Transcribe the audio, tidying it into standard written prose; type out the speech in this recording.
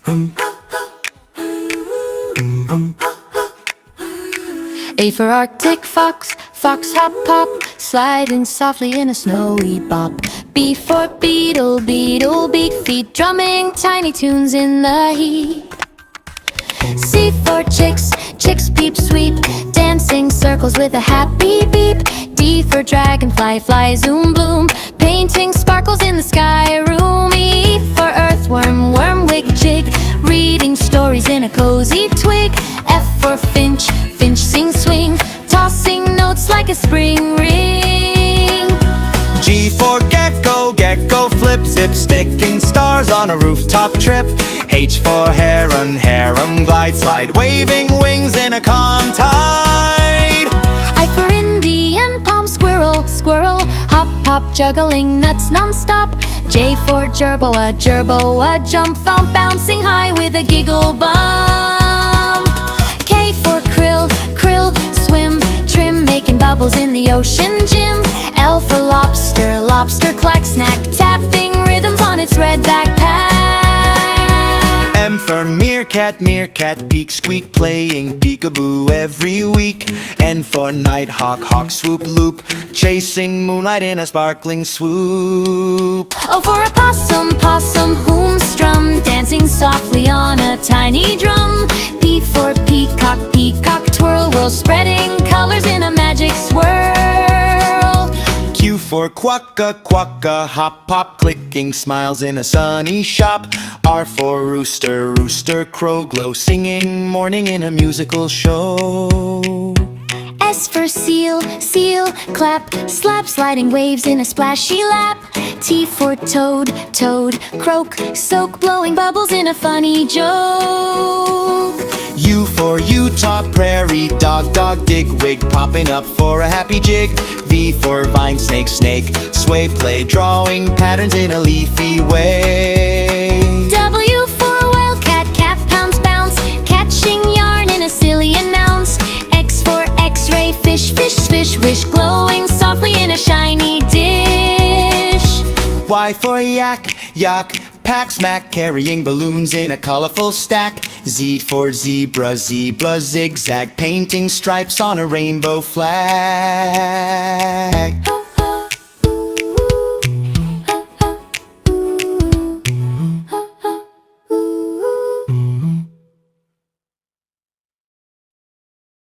A for Arctic fox, fox hop hop, sliding softly in a snowy bop. B for beetle, beetle beat feet, drumming tiny tunes in the heat. C for chicks, chicks peep sweep, dancing circles with a happy beep. D for dragonfly, fly zoom bloom, painting sparkles in the sky room. E for earthworm, worm wig jig, reading stories in a cozy twig. F for finch, finch sing swing, tossing notes like a spring ring. G for gecko, gecko flip zip, sticking stars on a rooftop trip. H for heron, heron glide slide, waving wings in a calm tide. I for Indian palm squirrel, squirrel, hop hop, juggling nuts non-stop. J for jerboa, jerboa, jump thump, bouncing high with a giggle bum. K for krill, krill, swim, trim, making bubbles in the ocean gym. L for lobster, lobster clack snack, tapping rhythms on its red backpack. M for meerkat, meerkat peak squeak, playing peekaboo every week. N for nighthawk, hawk swoop loop, chasing moonlight in a sparkling swoop. O for opossum, possum whom strum, dancing softly on a tiny drum. P for peacock, peacock twirl, whirl, spreading colors in a magic swirl. Q for quokka, quokka, hop hop, clicking smiles in a sunny shop. R for rooster, rooster crow, glow, singing morning in a musical show. S for seal, seal, clap, slap, sliding waves in a splashy lap. T for toad, toad, croak, soak, blowing bubbles in a funny joke. U for Utah, prairie dog, dog, dig wig, popping up for a happy jig. V for vine, snake, snake, sway, play, drawing patterns in a leafy way. W for wildcat, calf pounce, bounce, catching yarn in a silly announce. X for x-ray, fish, fish, fish, wish, glowing softly in a shiny dish. Y for yak, yak, pack smack, carrying balloons in a colorful stack. Z for zebra, zebra, zigzag, painting stripes on a rainbow flag.